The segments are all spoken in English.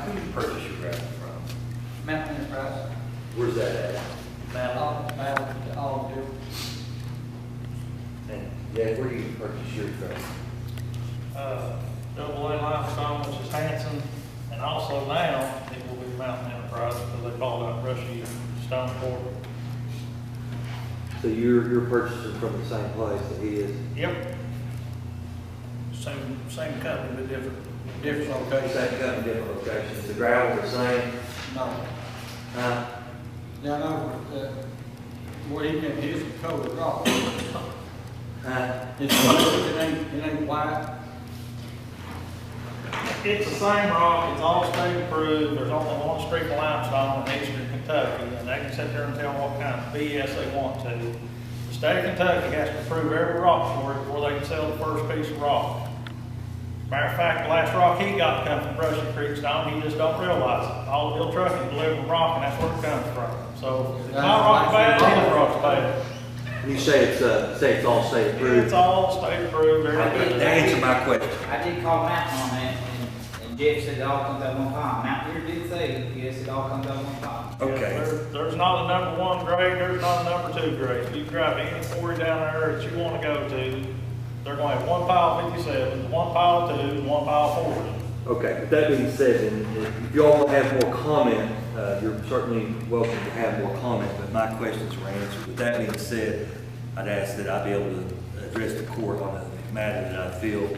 who do you purchase your gravel from? Mountain Enterprise. Where's that at? Mountain, all do. And yeah, where do you purchase yours from? Double A limestone, which is Hanson, and also now it will be Mountain Enterprise because they call it Brushy Stone Quarry. So you're purchasing from the same place that he is? Yep. Same company, but different locations. Same company, different locations. The gravel the same? No. Huh? Yeah, no, where he can use the coated rock. Huh? It ain't white. It's the same rock, it's all state approved, there's only one street of limestone in eastern Kentucky, and they can sit there and tell what kind of BS they want to. The state of Kentucky has to approve every rock for it before they can sell the first piece of rock. Matter of fact, the last rock he got come from Brushy Creek Stone, he just don't realize it. All the Bill trucking delivering rock, and that's where it comes from. So, if my rock's bad, his rock's bad. You say it's all state approved? It's all state approved, everything. That answered my question. I did call Mountain on that, and Jeff said it all comes out one pile. Mountain here did say, yes, it all comes out one pile. Okay. There's not a number one grade, there's not a number two grade. If you drive any quarry down there that you want to go to, they're going to have one pile 57, one pile 2, and one pile 40. Okay, with that being said, and if you all have more comment, you're certainly welcome to have more comment, but my questions were answered. With that being said, I'd ask that I be able to address the court on a matter that I feel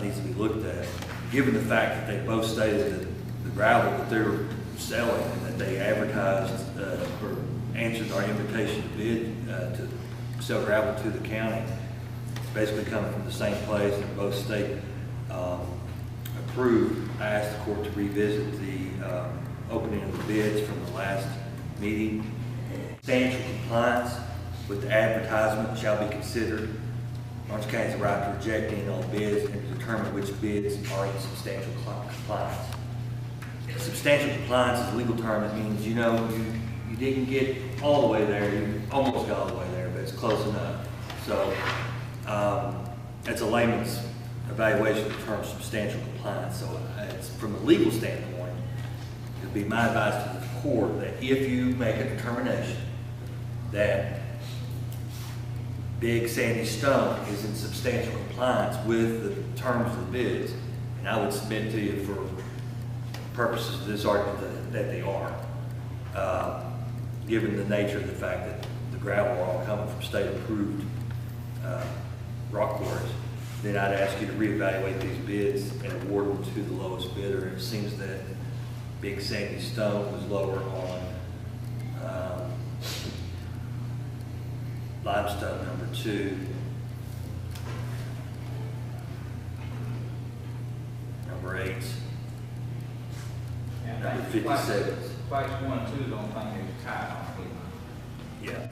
needs to be looked at. Given the fact that they both stated that the gravel that they're selling and that they advertised or answered our invitation to bid to sell gravel to the county, basically coming from the same place and both state approved, I asked the court to revisit the opening of the bids from the last meeting. Substantial compliance with the advertisement shall be considered. Orange County has the right to reject any and all bids and to determine which bids are in substantial compliance. Substantial compliance is a legal term that means, you know, you didn't get all the way there, you almost got all the way there, but it's close enough. So it's a layman's evaluation of the term substantial compliance. So it's from a legal standpoint, it would be my advice to the court that if you make a determination that Big Sandy Stone is in substantial compliance with the terms of the bids, and I would submit to you for purposes of this argument that they are, given the nature of the fact that the gravel are all coming from state approved rock quarries, then I'd ask you to reevaluate these bids and award them to the lowest bidder. It seems that Big Sandy Stone was lower on limestone number 2, number 8, number 57. Place 1 and 2 don't think there's tight on it. Yeah.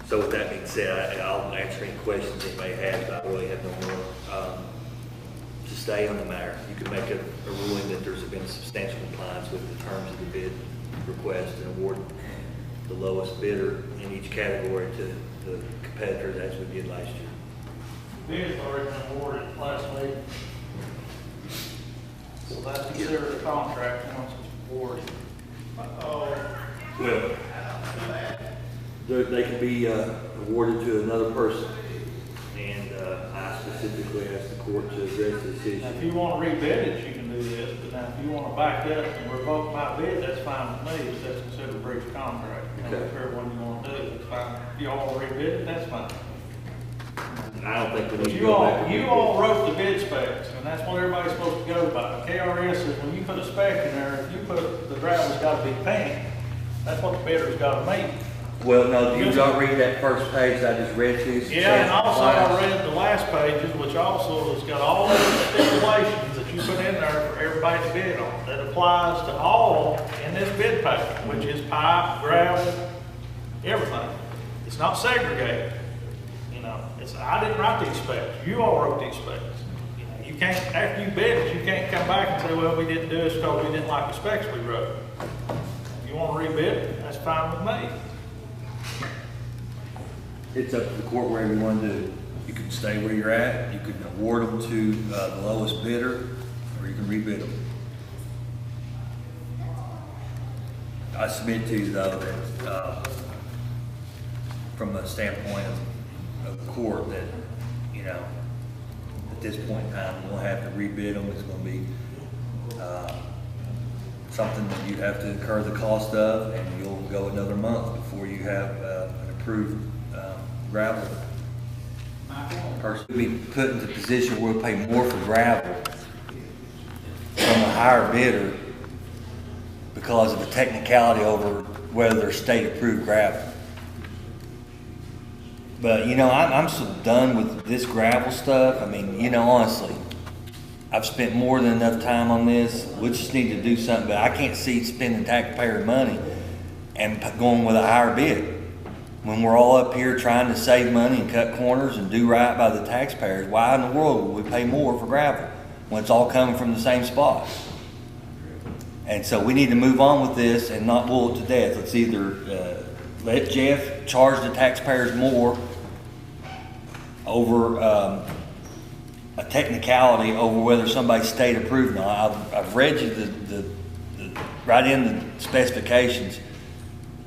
So with that being said, I'll answer any questions you may have. I really have no more to say on the matter. You can make a ruling that there's been substantial compliance with the terms of the bid request and award the lowest bidder in each category to the competitors as we did last year. Bids already been awarded last week. So that's considered a contract once it's awarded. Well, they can be awarded to another person, and I specifically asked the court to address this issue. Now, if you want to rebid it, you can do this, but now if you want to back up and revoke my bid, that's fine with me, but that's considered a breach of contract. Okay. Whichever one you want to do, that's fine. If you all want to rebid it, that's fine. I don't think we But need to you go all, back. you all wrote the bid specs, and that's what everybody's supposed to go by. KRS says when you put a spec in there, if you put the gravel's got to be pink, that's what the bidder's got to meet. Well, no, you don't read that first page I just read to you? Yeah, and also I read the last pages, which also has got all the stipulations that you put in there for everybody to bid on. That applies to all in this bid package, which is pipe, gravel, everything. It's not segregated. You know, I didn't write these specs. You all wrote these specs. You know, you can't, after you bid it, you can't come back and say, well, we didn't do this because we didn't like the specs we wrote. If you want to rebid it, that's fine with me. It's up to the court wherever you want to do. You can stay where you're at, you can award them to the lowest bidder, or you can rebid them. I submit to you though that, from a standpoint of the court, that, you know, at this point in time, we'll have to rebid them. It's gonna be, something that you have to incur the cost of, and you'll go another month before you have, an approved, gravel. Person will be put into a position where we'll pay more for gravel from a higher bidder because of the technicality over whether they're state-approved gravel. But, you know, I'm so done with this gravel stuff. I mean, you know, honestly, I've spent more than enough time on this. We just need to do something, but I can't see spending taxpayer money and going with a higher bid. When we're all up here trying to save money and cut corners and do right by the taxpayers, why in the world would we pay more for gravel when it's all coming from the same spot? And so we need to move on with this and not boil it to death. Let's either let Jeff charge the taxpayers more over a technicality over whether somebody's state approved or not. I've read you the right in the specifications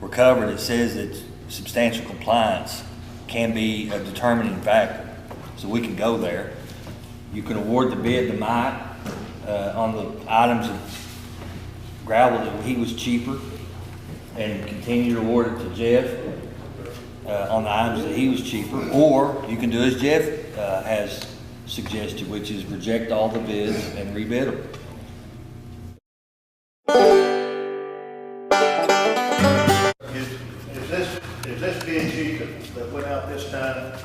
were covered. It says that substantial compliance can be a determining factor, so we can go there. You can award the bid to Mike on the items of gravel that he was cheaper, and continue to award it to Jeff on the items that he was cheaper, or you can do as Jeff has suggested, which is reject all the bids and rebid them. Is this bid sheet that went out this time,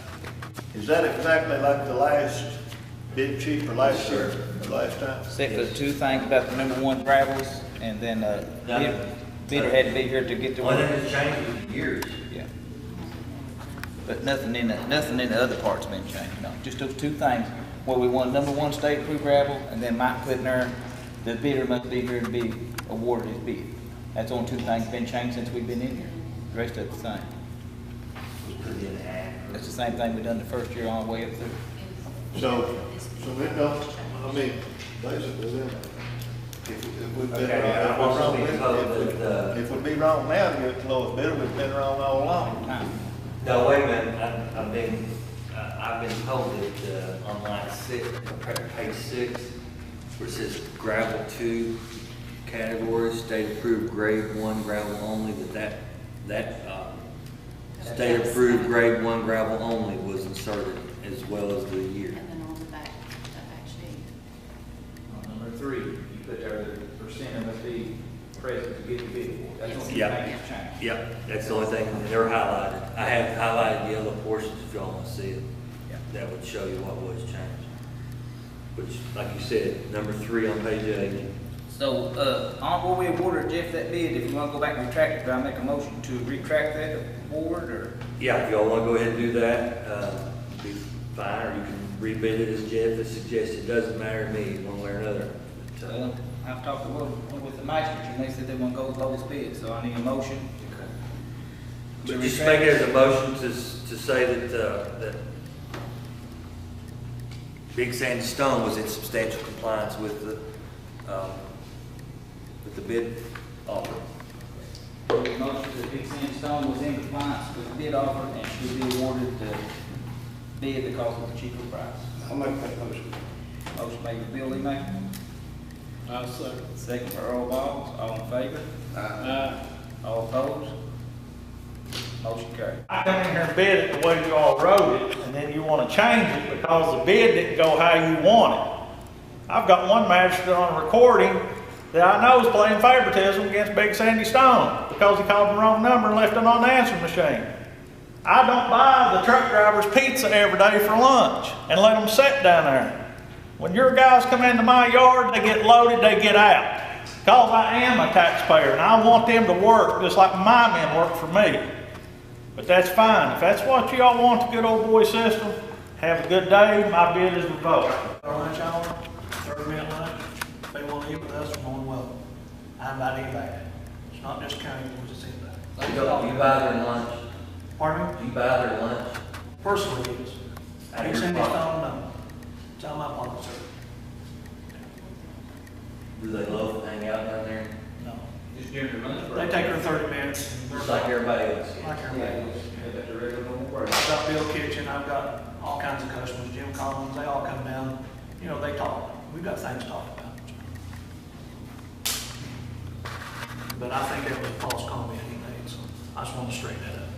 is that exactly like the last bid sheet for last year, or last time? Except for the two things about the number one gravels, and then, bidder had to be here to get the Well, one. that has changed with years. Yeah. But nothing in the other part's been changed, no, just those two things, where we want number one state approved gravel, and then Mike put in there, the bidder must be here to be awarded his bid. That's the only two things been changed since we've been in here, the rest of it's the same. That's the same thing we done the first year all the way up through. So it don't, I mean, basically then, if we've been Okay, wrong, I want to be told that, if we'd be wrong now to get the lowest bidder, we've been wrong all along. no, wait a minute, I've been told that, on line 6, page 6, where it says gravel 2 categories, state approved grade 1 gravel only, that state approved grade 1 gravel only was inserted as well as the year. And then on the back sheet. On number 3, you put there the percent of the fee present to get the bid award. That's the only Yeah. thing that's changed. Yep, that's the only thing, and they're highlighted. I have highlighted yellow portions if y'all want to see it. Yeah. That would show you what was changed. Which, like you said, number 3 on page 8. So, on where we awarded Jeff that bid, if you wanna go back and retract it, do I make a motion to retract that award, or? Yeah, if y'all want to go ahead and do that, be fine, or you can rebid it as Jeff has suggested. It doesn't matter to me one way or another. But, Well, I've talked with the magistrates, and they said they want to go with lowest bid, so I need a motion. okay. But just make it as a motion to say that Big Sandy Stone was in substantial compliance with the bid offer. Motion that Big Sandy Stone was in compliance with the bid offer and should be awarded the bid because of the cheaper price. I'll make that motion. Motion made by Bill Lee. I'll second. Second by Earl Boggs, all in favor? All opposed? Motion carried. I come in here and bid it the way you all wrote it, and then you want to change it because the bid didn't go how you want it. I've got one magistrate on a recording that I know is playing favoritism against Big Sandy Stone because he called the wrong number and left it on the answering machine. I don't buy the truck driver's pizza every day for lunch and let them sit down there. When your guys come into my yard, they get loaded, they get out. Because I am a taxpayer and I want them to work just like my men work for me. But that's fine. If that's what y'all want, the good old boy system, have a good day. My bid is revoked. Lunch hour, 30-minute lunch, if they want to eat with us, we're going well. I'm not anybody. It's not just county, it's just anybody. You buy their lunch? Pardon me? You buy their lunch? Personally, yes. Out of He your sent his pocket. phone number. It's on my pocket, sir. Do they love to hang out down there? No. Just give them lunch They take her 30 minutes. and Just they're like everybody else? Like everybody else. That's a regular normal break. I've got Bill Kitchen, I've got all kinds of customers, Jim Collins, they all come down, you know, they talk. We've got things to talk about. But I think that was a false comment he made, so I just want to straighten that up.